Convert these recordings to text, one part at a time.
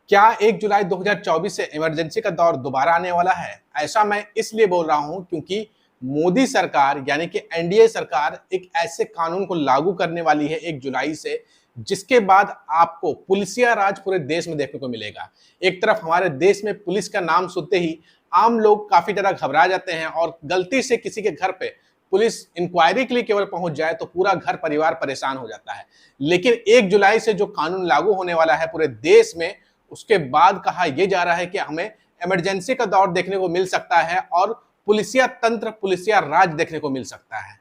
क्या 1 जुलाई 2024 से इमरजेंसी का दौर दोबारा आने वाला है? ऐसा मैं इसलिए बोल रहा हूं क्योंकि मोदी सरकार यानी कि एनडीए सरकार एक ऐसे कानून को लागू करने वाली है 1 जुलाई से, जिसके बाद आपको पुलिसिया राज पूरे देश में देखने को मिलेगा। एक तरफ हमारे देश में पुलिस का नाम सुनते ही आम लोग काफी ज्यादा घबरा जाते हैं और गलती से किसी के घर पे पुलिस इंक्वायरी के लिए केवल पहुंच जाए तो पूरा घर परिवार परेशान हो जाता है। लेकिन 1 जुलाई से जो कानून लागू होने वाला है पूरे देश में, उसके बाद कहा यह जा रहा है कि हमें इमरजेंसी का दौर देखने को मिल सकता है और पुलिसिया तंत्र, पुलिसिया राज देखने को मिल सकता है।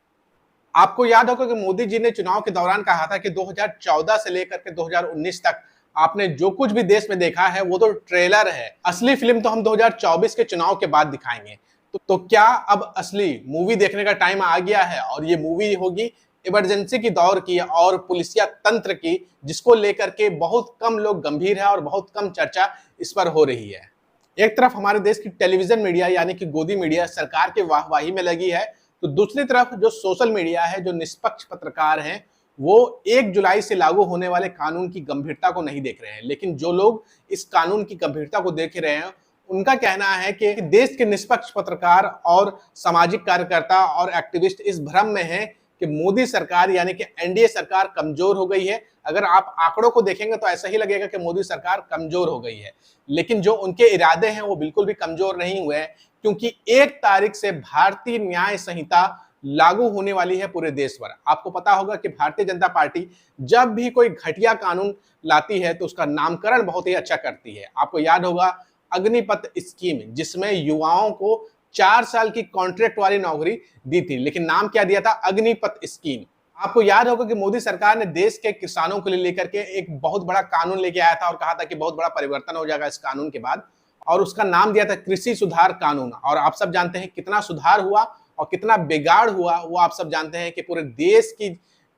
आपको याद होगा कि मोदी जी ने चुनाव के दौरान कहा था कि 2014 से लेकर के 2019 तक आपने जो कुछ भी देश में देखा है वो तो ट्रेलर है, असली फिल्म तो हम 2024 के चुनाव के बाद दिखाएंगे। तो क्या अब असली मूवी देखने का टाइम आ गया है? और ये मूवी होगी इमरजेंसी की दौर की और पुलिसिया तंत्र की, जिसको लेकर के बहुत कम लोग गंभीर है और बहुत कम चर्चा इस पर हो रही है। एक तरफ हमारे देश की टेलीविजन मीडिया यानी कि गोदी मीडिया सरकार के वाहवाही में लगी है, तो दूसरी तरफ जो सोशल मीडिया है, जो निष्पक्ष पत्रकार हैं, वो 1 जुलाई से लागू होने वाले कानून की गंभीरता को नहीं देख रहे हैं। लेकिन जो लोग इस कानून की गंभीरता को देख रहे हैं, उनका कहना है कि देश के निष्पक्ष पत्रकार और सामाजिक कार्यकर्ता और एक्टिविस्ट इस भ्रम में हैं कि मोदी सरकार यानी कि एनडीए सरकार कमजोर हो गई है। अगर आप आंकड़ों को देखेंगे तो ऐसा ही लगेगा कि मोदी सरकार कमजोर हो गई है, लेकिन जो उनके इरादे हैं वो बिल्कुल भी कमजोर नहीं हुए हैं, क्योंकि 1 तारीख से भारतीय न्याय संहिता लागू होने वाली है पूरे देश पर। आपको पता होगा कि भारतीय जनता पार्टी जब भी कोई घटिया कानून लाती है तो उसका नामकरण बहुत ही अच्छा करती है। आपको याद होगा अग्निपथ स्कीम, जिसमें युवाओं को 4 साल की कॉन्ट्रैक्ट वाली नौकरी दी थी, लेकिन नाम क्या दिया था? अग्निपथ स्कीम। आपको याद होगा कि मोदी सरकार ने देश के किसानों को लेकर के एक बहुत बड़ा कानून लेके आया था और कहा था कि बहुत बड़ा परिवर्तन हो जाएगा इस कानून के बाद, और उसका नाम दिया था कृषि सुधार कानून। और आप सब जानते हैं कितना सुधार हुआ और कितना बिगाड़ हुआ, वो आप सब जानते हैं कि पूरे देश की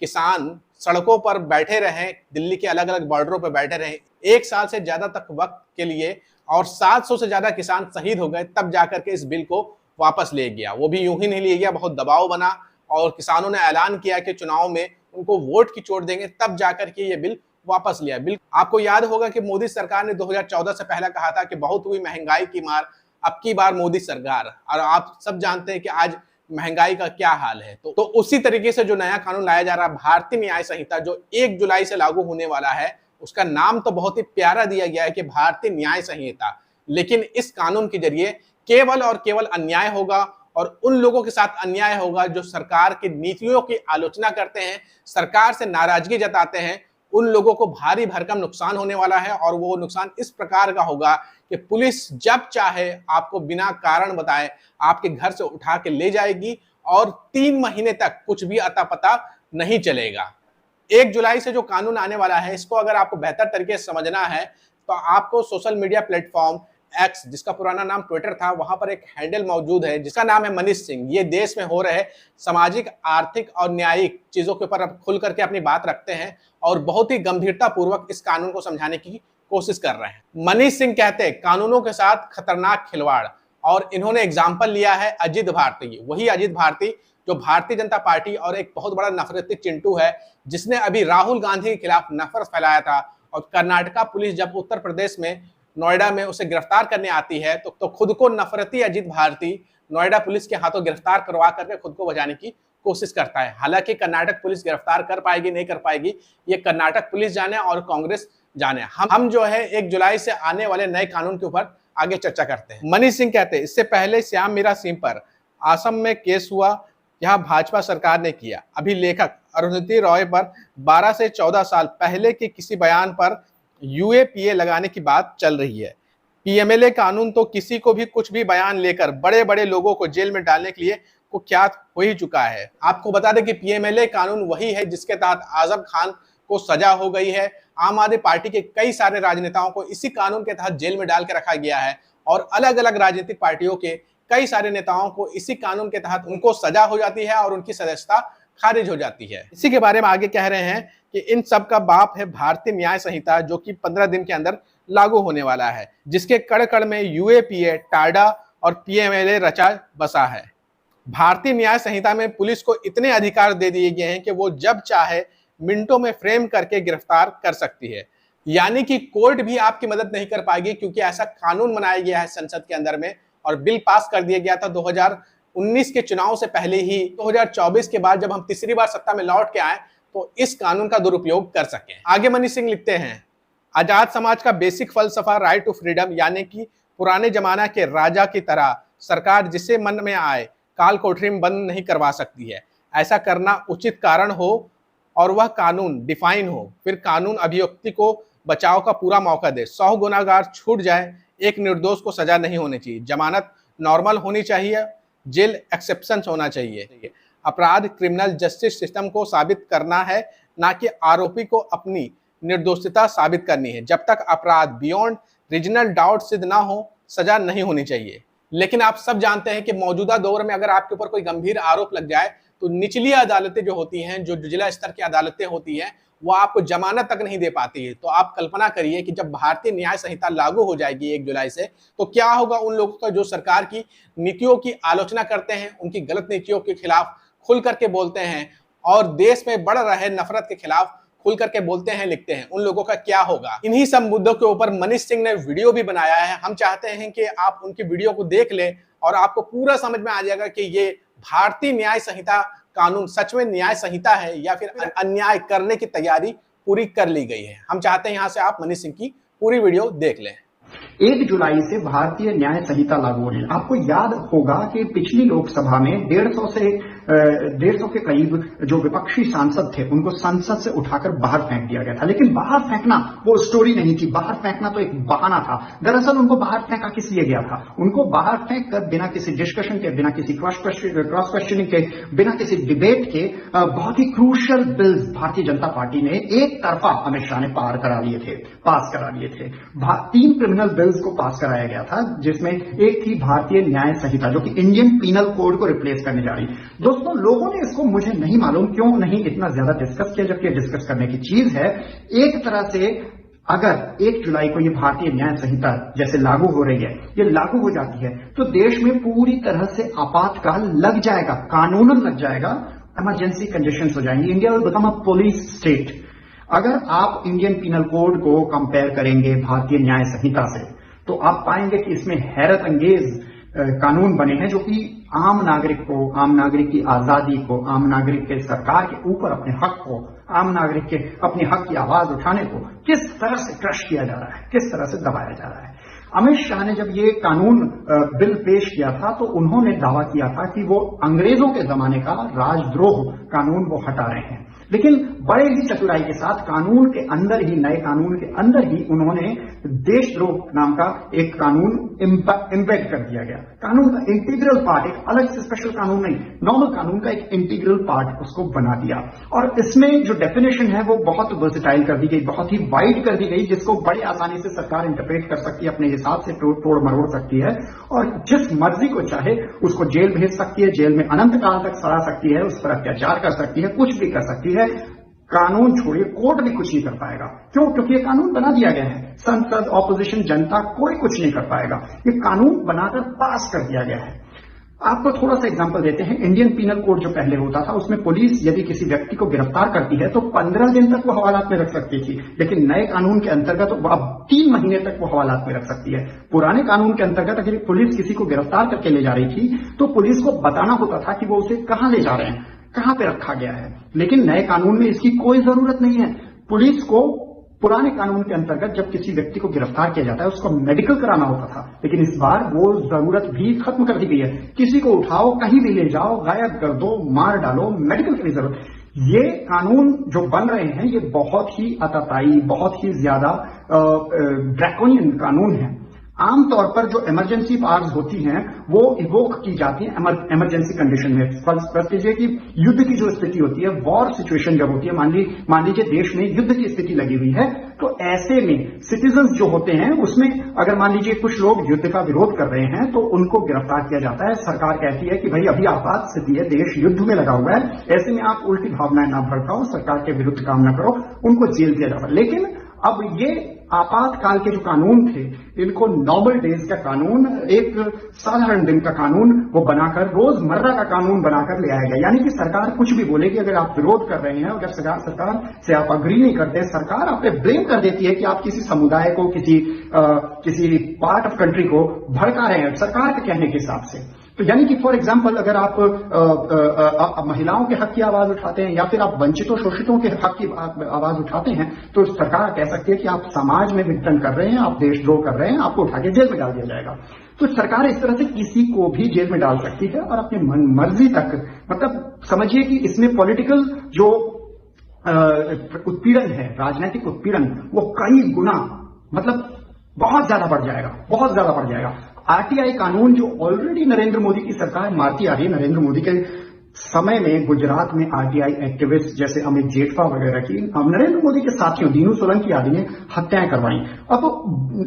किसान सड़कों पर बैठे रहे, दिल्ली के अलग अलग बॉर्डरों पर बैठे रहे 1 साल से ज्यादा तक वक्त के लिए, और 700 से ज्यादा किसान शहीद हो गए, तब जाकर के इस बिल को वापस ले गया। वो भी यूं ही नहीं ले गया, बहुत दबाव बना और किसानों ने ऐलान किया कि चुनाव में उनको वोट की चोट देंगे, तब जाकर के ये बिल वापस लिया। बिल आपको याद होगा कि मोदी सरकार ने 2014 से पहले कहा था कि बहुत हुई महंगाई की मार, अब की बार मोदी सरकार। और आप सब जानते हैं कि आज महंगाई का क्या हाल है। तो उसी तरीके से जो नया कानून लाया जा रहा है भारतीय न्याय संहिता, जो 1 जुलाई से लागू होने वाला है, उसका नाम तो बहुत ही प्यारा दिया गया है कि भारतीय न्याय संहिता, लेकिन इस कानून के जरिए केवल और केवल अन्याय होगा और उन लोगों के साथ अन्याय होगा जो सरकार की नीतियों की आलोचना करते हैं, सरकार से नाराजगी जताते हैं। उन लोगों को भारी भरकम नुकसान होने वाला है और वो नुकसान इस प्रकार का होगा कि पुलिस जब चाहे आपको बिना कारण बताए आपके घर से उठा के ले जाएगी और 3 महीने तक कुछ भी अता पता नहीं चलेगा। 1 जुलाई से जो कानून आने वाला है, इसको अगर आपको बेहतर तरीके से समझना है तो आपको सोशल मीडिया प्लेटफॉर्म एक्स, जिसका पुराना नाम ट्विटर था, वहां पर एक हैंडल मौजूद है जिसका नाम है मनीष सिंह। ये देश में हो रहे सामाजिक, आर्थिक और न्यायिक चीजों के ऊपर अब खुल करके अपनी बात रखते हैं और बहुत ही गंभीरता पूर्वक इस कानून को समझाने की कोशिश कर रहे हैं। मनीष सिंह कहते हैं कानूनों के साथ खतरनाक खिलवाड़, और इन्होंने एग्जाम्पल लिया है अजित भारती। वही अजित भारती जो भारतीय जनता पार्टी और एक बहुत बड़ा नफरती चिंटू है, जिसने अभी राहुल गांधी के खिलाफ नफरत फैलाया था। और कर्नाटका पुलिस जब उत्तर प्रदेश में नोएडा में उसे गिरफ्तार करने आती है तो खुद को नफरती अजित भारती नोएडा पुलिस के हाथों गिरफ्तार करवा करके खुद को बचाने की कोशिश करता है। हालांकि कर्नाटक पुलिस गिरफ्तार कर पाएगी नहीं कर पाएगी, ये कर्नाटक पुलिस जाने और कांग्रेस जाने। हम जो है 1 जुलाई से आने वाले नए कानून के ऊपर आगे चर्चा करते हैं। मनीष सिंह कहते हैं इससे पहले श्याम मीरा सिंह पर असम में केस हुआ, यहां भाजपा सरकार ने किया। अभी लेखक अरुंधति रॉय पर 12 से 14 साल पहले के किसी बयान पर यूएपीए लगाने की बात चल रही है। पीएमएलए कानून तो किसी को भी कुछ भी बयान लेकर बड़े बड़े लोगों को जेल में डालने के लिए कुख्यात हो ही चुका है। आपको बता दें कि पीएमएलए कानून वही है जिसके तहत आजम खान को सजा हो गई है। आम आदमी पार्टी के कई सारे राजनेताओं को इसी कानून के तहत जेल में डाल के रखा गया है और अलग अलग राजनीतिक पार्टियों के कई सारे नेताओं को इसी कानून के तहत उनको सजा हो जाती है और उनकी सदस्यता खारिज हो जाती है। इसी के बारे में आगे कह रहे हैं कि इन सब का बाप है भारतीय न्याय संहिता, जो कि 15 दिन के अंदर लागू होने वाला है, जिसके कड़ कड़ में यूएपीए, टाडा और पीएमएलए रचा बसा है। भारतीय न्याय संहिता में पुलिस को इतने अधिकार दे दिए गए हैं कि वो जब चाहे मिनटों में फ्रेम करके गिरफ्तार कर सकती है। यानी कि कोर्ट भी आपकी मदद नहीं कर पाएगी, क्योंकि ऐसा कानून बनाया गया है संसद के अंदर में और बिल पास कर दिया गया था 2019 के चुनाव से पहले ही। 2024 के बाद जब हम तीसरी बार सत्ता में लौट के आए तो इस कानून का दुरुपयोग कर सकें। आगे मनीष सिंह लिखते हैं, आजाद समाज का बेसिक फलसफा राइट टू फ्रीडम, यानी कि पुराने जमाना के राजा की तरह सरकार जिसे मन में आए काल कोठरी में बंद नहीं करवा सकती है। ऐसा करना उचित कारण हो और वह कानून डिफाइन हो, फिर कानून अभियुक्ति को बचाव का पूरा मौका दे। 100 गुनाहगार छूट जाए, एक निर्दोष को सजा नहीं होनी चाहिए। जमानत नॉर्मल होनी चाहिए, जेल एक्सेप्शन होना चाहिए। अपराध क्रिमिनल जस्टिस सिस्टम को साबित करना है, ना कि आरोपी को अपनी निर्दोषिता साबित करनी है। जब तक अपराध बियॉन्ड रीजनल डाउट सिद्ध ना हो, सजा नहीं होनी चाहिए। लेकिन आप सब जानते हैं कि मौजूदा दौर में अगर आपके ऊपर कोई गंभीर आरोप लग जाए तो निचली अदालतें जो होती हैं, जो जिला स्तर की अदालतें होती हैं, वो आपको जमानत तक नहीं दे पाती है। तो आप कल्पना करिए कि जब भारतीय न्याय संहिता लागू हो जाएगी 1 जुलाई से, तो क्या होगा उन लोगों का जो सरकार की नीतियों की आलोचना करते हैं, उनकी गलत नीतियों के खिलाफ खुल करके बोलते हैं और देश में बढ़ रहे नफरत के खिलाफ खुल करके बोलते हैं, लिखते हैं, उन लोगों का क्या होगा। इन्हीं सब मुद्दों के ऊपर मनीष सिंह ने वीडियो भी बनाया है। हम चाहते हैं कि आप उनकी वीडियो को देख लें और आपको पूरा समझ में आ जाएगा कि ये भारतीय न्याय संहिता कानून सच में न्याय संहिता है या फिर अन्याय करने की तैयारी पूरी कर ली गई है। हम चाहते हैं यहां से आप मनीष सिंह की पूरी वीडियो देख लें। 1 जुलाई से भारतीय न्याय संहिता लागू होने। आपको याद होगा कि पिछली लोकसभा में 150 के करीब जो विपक्षी सांसद थे उनको संसद से उठाकर बाहर फेंक दिया गया था। लेकिन बाहर फेंकना वो स्टोरी नहीं थी, बाहर फेंकना तो एक बहाना था। दरअसल उनको बाहर फेंका किस लिए गया था? उनको बाहर फेंक कर बिना किसी डिस्कशन के, बिना किसी क्रॉस क्वेश्चनिंग के, बिना किसी डिबेट के बहुत ही crucial bills Bharatiya Janata party ने एक तरफा अमित शाह ने पास करा लिए थे। 3 क्रिमिनल बिल्स को पास कराया गया था, जिसमें एक थी भारतीय न्याय संहिता जो कि इंडियन पीनल कोड को रिप्लेस करने जा रही। दोस्तों, लोगों ने इसको मुझे नहीं मालूम क्यों नहीं इतना ज्यादा डिस्कस किया, जबकि डिस्कस करने की चीज है। एक तरह से अगर 1 जुलाई को ये भारतीय न्याय संहिता जैसे लागू हो रही है, ये लागू हो जाती है तो देश में पूरी तरह से आपातकाल लग जाएगा, कानूनन लग जाएगा, इमरजेंसी कंडीशंस हो जाएंगी। India will become a police state. अगर आप इंडियन पीनल कोड को कंपेयर करेंगे भारतीय न्याय संहिता से तो आप पाएंगे कि इसमें हैरत अंगेज कानून बने हैं जो कि आम नागरिक को, आम नागरिक की आजादी को, आम नागरिक के सरकार के ऊपर अपने हक को, आम नागरिक के अपने हक की आवाज उठाने को किस तरह से क्रश किया जा रहा है, किस तरह से दबाया जा रहा है। अमित शाह ने जब ये कानून बिल पेश किया था तो उन्होंने दावा किया था कि वो अंग्रेजों के जमाने का राजद्रोह कानून वो हटा रहे हैं। लेकिन बड़े ही चतुराई के साथ कानून के अंदर ही, नए कानून के अंदर ही उन्होंने देशद्रोह नाम का एक कानून इम्बेड कर दिया गया। कानून का इंटीग्रल पार्ट, एक अलग से स्पेशल कानून नहीं, नॉर्मल कानून का एक इंटीग्रल पार्ट उसको बना दिया। और इसमें जो डेफिनेशन है वो बहुत वर्सेटाइल कर दी गई, बहुत ही वाइड कर दी गई, जिसको बड़ी आसानी से सरकार इंटरप्रेट कर सकती है, अपने हिसाब से तोड़ मरोड़ सकती है और जिस मर्जी को चाहे उसको जेल भेज सकती है, जेल में अनंत काल तक सड़ा सकती है, उस पर अत्याचार कर सकती है, कुछ भी कर सकती है। कानून छोड़िए, कोर्ट भी कुछ नहीं कर पाएगा। क्यों? क्योंकि ये कानून बना दिया गया है। संसद, ऑपोजिशन, जनता कोई कुछ नहीं कर पाएगा। ये कानून बनाकर पास कर दिया गया है। आपको थोड़ा सा एग्जांपल देते हैं। इंडियन पीनल कोड जो पहले होता था उसमें पुलिस यदि किसी व्यक्ति को गिरफ्तार करती है तो 15 दिन तक वो हवालात में रख सकती थी, लेकिन नए कानून के अंतर्गत अब 3 महीने तक वो हवालात में रख सकती है। पुराने कानून के अंतर्गत अगर पुलिस किसी को गिरफ्तार करके ले जा रही थी तो पुलिस को बताना होता था कि वो उसे कहां ले जा रहे हैं, कहां पे रखा गया है। लेकिन नए कानून में इसकी कोई जरूरत नहीं है। पुलिस को पुराने कानून के अंतर्गत जब किसी व्यक्ति को गिरफ्तार किया जाता है उसको मेडिकल कराना होता था, लेकिन इस बार वो जरूरत भी खत्म कर दी गई है। किसी को उठाओ, कहीं भी ले जाओ, गायब कर दो, मार डालो, मेडिकल की जरूरत। ये कानून जो बन रहे हैं ये बहुत ही आतताई, बहुत ही ज्यादा ड्रैकोनियन कानून है। आमतौर पर जो इमरजेंसी पावर्स होती हैं वो इवोक की जाती हैं इमरजेंसी कंडीशन में। फर्स्ट कीजिए कि युद्ध की जो स्थिति होती है, वॉर सिचुएशन जब होती है, मान लीजिए देश में युद्ध की स्थिति लगी हुई है, तो ऐसे में सिटीजन्स जो होते हैं उसमें अगर मान लीजिए कुछ लोग युद्ध का विरोध कर रहे हैं तो उनको गिरफ्तार किया जाता है। सरकार कहती है कि भाई अभी आपात स्थिति है, देश युद्ध में लगा हुआ है, ऐसे में आप उल्टी भावनाएं ना भड़काओ, सरकार के विरुद्ध काम ना करो, उनको जेल दिया जाता है। लेकिन अब ये आपातकाल के जो कानून थे इनको नॉर्मल डेज का कानून, एक साधारण दिन का कानून वो बनाकर रोजमर्रा का कानून बनाकर ले आया गया। यानी कि सरकार कुछ भी बोलेगी, अगर आप विरोध कर रहे हैं, अगर सरकार से आप अग्री नहीं करते, सरकार आप पे ब्लेम कर देती है कि आप किसी समुदाय को, किसी पार्ट ऑफ कंट्री को भड़का रहे हैं सरकार के कहने के हिसाब से। तो यानी कि फॉर एग्जाम्पल अगर आप महिलाओं के हक की आवाज उठाते हैं या फिर आप वंचितों शोषितों के हक की आवाज उठाते हैं तो सरकार कह सकती है कि आप समाज में विघटन कर रहे हैं, आप देशद्रोह कर रहे हैं, आपको उठा के जेल में डाल दिया जाएगा। तो सरकार इस तरह से किसी को भी जेल में डाल सकती है और अपनी मर्जी तक, मतलब समझिए कि इसमें पॉलिटिकल जो उत्पीड़न है, राजनीतिक उत्पीड़न, वो कई गुना, मतलब बहुत ज्यादा बढ़ जाएगा, बहुत ज्यादा बढ़ जाएगा। आरटीआई कानून जो ऑलरेडी नरेंद्र मोदी की सरकार मारती आ रही है, नरेंद्र मोदी के समय में गुजरात में आरटीआई एक्टिविस्ट जैसे अमित जेठवा वगैरह की, नरेंद्र मोदी के साथियों दीनू सोलंकी आदि ने हत्याएं करवाई। अब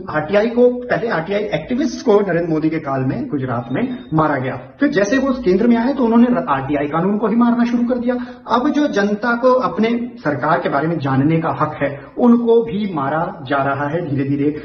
आरटीआई को, पहले आरटीआई एक्टिविस्ट को नरेंद्र मोदी के काल में गुजरात में मारा गया, फिर जैसे वो केंद्र में आए तो उन्होंने आरटीआई कानून को ही मारना शुरू कर दिया। अब जो जनता को अपने सरकार के बारे में जानने का हक है उनको भी मारा जा रहा है धीरे धीरे।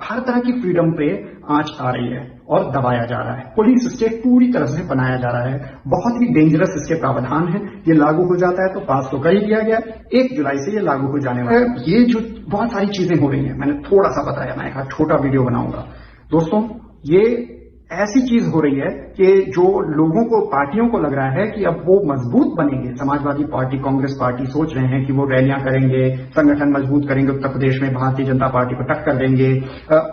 हर तरह की फ्रीडम पे आंच आ रही है और दबाया जा रहा है। पुलिस स्टेट पूरी तरह से बनाया जा रहा है। बहुत ही डेंजरस इसके प्रावधान है। ये लागू हो जाता है तो पास तो कर ही दिया गया, 1 जुलाई से ये लागू हो जाने वाला है। ये जो बहुत सारी चीजें हो रही हैं, मैंने थोड़ा सा बताया, मैं एक छोटा वीडियो बनाऊंगा। दोस्तों, ये ऐसी चीज हो रही है कि जो लोगों को, पार्टियों को लग रहा है कि अब वो मजबूत बनेंगे। समाजवादी पार्टी, कांग्रेस पार्टी सोच रहे हैं कि वो रैलियां करेंगे, संगठन मजबूत करेंगे, उत्तर प्रदेश में भारतीय जनता पार्टी को टक्कर देंगे।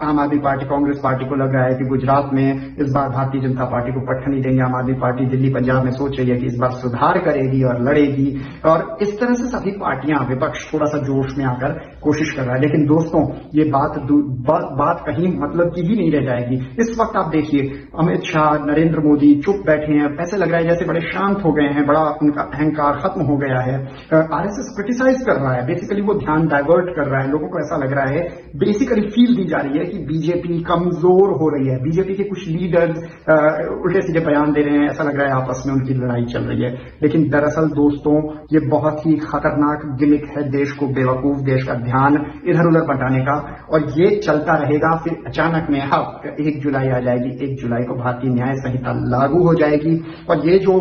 आम आदमी पार्टी, कांग्रेस पार्टी को लग रहा है कि गुजरात में इस बार भारतीय जनता पार्टी को पट्टा नहीं देंगे। आम आदमी पार्टी दिल्ली पंजाब में सोच रही है कि इस बार सुधार करेगी और लड़ेगी, और इस तरह से सभी पार्टियां, विपक्ष थोड़ा सा जोश में आकर कोशिश कर रहा है। लेकिन दोस्तों, ये बात कहीं मतलब की ही नहीं रह जाएगी। इस वक्त आप देखिए, अमित शाह, नरेंद्र मोदी चुप बैठे हैं, ऐसे लग रहा है जैसे बड़े शांत हो गए हैं, बड़ा उनका अहंकार खत्म हो गया है। आरएसएस क्रिटिसाइज कर रहा है, बेसिकली वो ध्यान डाइवर्ट कर रहा है। लोगों को ऐसा लग रहा है, बेसिकली फील दी जा रही है कि बीजेपी कमजोर हो रही है। बीजेपी के कुछ लीडर्स उल्टे सीधे बयान दे रहे हैं, ऐसा लग रहा है आपस में उनकी लड़ाई चल रही है। लेकिन दरअसल दोस्तों, ये बहुत ही खतरनाक गिमिक है देश को बेवकूफ, देश का ध्यान इधर उधर बटाने का, और ये चलता रहेगा। फिर अचानक में 1 जुलाई आ जाएगी, 1 जुलाई को भारतीय न्याय संहिता लागू हो जाएगी। और ये जो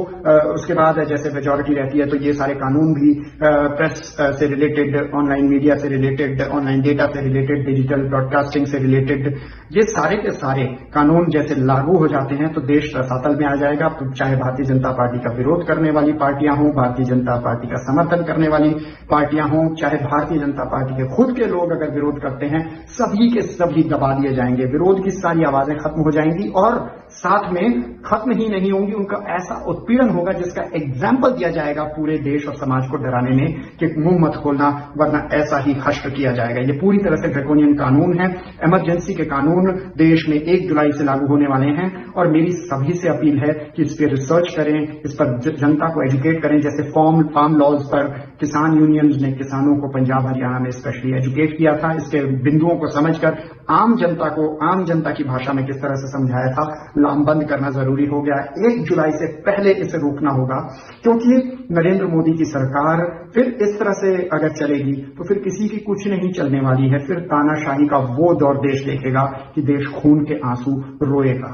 उसके बाद जैसे मेजॉरिटी रहती है तो ये सारे कानून भी प्रेस से रिलेटेड, ऑनलाइन मीडिया से रिलेटेड, ऑनलाइन डेटा से रिलेटेड, डिजिटल ब्रॉडकास्टिंग से रिलेटेड, ये सारे के सारे कानून जैसे लागू हो जाते हैं तो देश रसातल में आ जाएगा। चाहे भारतीय जनता पार्टी का विरोध करने वाली पार्टियां हों, भारतीय जनता पार्टी का समर्थन करने वाली पार्टियां हों, चाहे भारतीय जनता पार्टी के खुद के लोग अगर विरोध करते हैं, सभी के सभी दबा दिए जाएंगे। विरोध की सारी आवाजें खत्म हो जाएंगी और साथ में खत्म ही नहीं होंगी, उनका ऐसा उत्पीड़न होगा जिसका एग्जाम्पल दिया जाएगा पूरे देश और समाज को डराने में कि मुंह मत खोलना वरना ऐसा ही हश्र किया जाएगा। ये पूरी तरह से ड्रैकोनियन कानून है। इमरजेंसी के कानून देश में 1 जुलाई से लागू होने वाले हैं और मेरी सभी से अपील है कि इस पर रिसर्च करें, इस पर जनता को एजुकेट करें। जैसे फार्म लॉज पर किसान यूनियंस ने किसानों को पंजाब हरियाणा में स्पेशली एजुकेट किया था, इसके बिंदुओं को समझकर आम जनता को, आम जनता की भाषा में किस तरह से समझाया था, लामबंद करना जरूरी हो गया। 1 जुलाई से पहले इसे रोकना होगा, क्योंकि नरेंद्र मोदी की सरकार फिर इस तरह से अगर चलेगी तो फिर किसी की कुछ नहीं चलने वाली है। फिर तानाशाही का वो दौर देश देखेगा कि देश खून के आंसू रोएगा।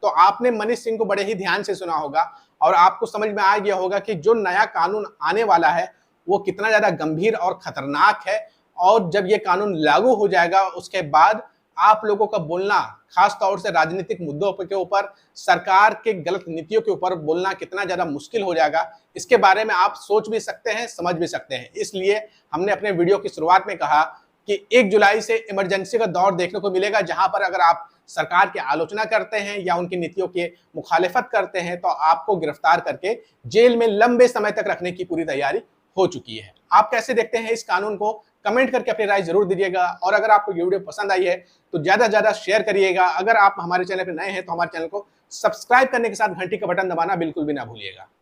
तो आपने मनीष सिंह को बड़े ही ध्यान से सुना होगा और आपको समझ में आ गया होगा कि जो नया कानून आने वाला है वो कितना ज्यादा गंभीर और खतरनाक है। और जब ये कानून लागू हो जाएगा उसके बाद आप लोगों का बोलना, खास तौर से राजनीतिक मुद्दों के ऊपर, सरकार के गलत नीतियों के ऊपर बोलना कितना ज्यादा मुश्किल हो जाएगा, इसके बारे में आप सोच भी सकते हैं, समझ भी सकते हैं। इसलिए हमने अपने वीडियो की शुरुआत में कहा कि 1 जुलाई से इमरजेंसी का दौर देखने को मिलेगा, जहां पर अगर आप सरकार की आलोचना करते हैं या उनकी नीतियों की मुखालिफत करते हैं तो आपको गिरफ्तार करके जेल में लंबे समय तक रखने की पूरी तैयारी हो चुकी है। आप कैसे देखते हैं इस कानून को? कमेंट करके अपनी राय जरूर दीजिएगा। और अगर आपको ये वीडियो पसंद आई है तो ज्यादा से ज्यादा शेयर करिएगा। अगर आप हमारे चैनल पर नए हैं तो हमारे चैनल को सब्सक्राइब करने के साथ घंटी का बटन दबाना बिल्कुल भी ना भूलिएगा।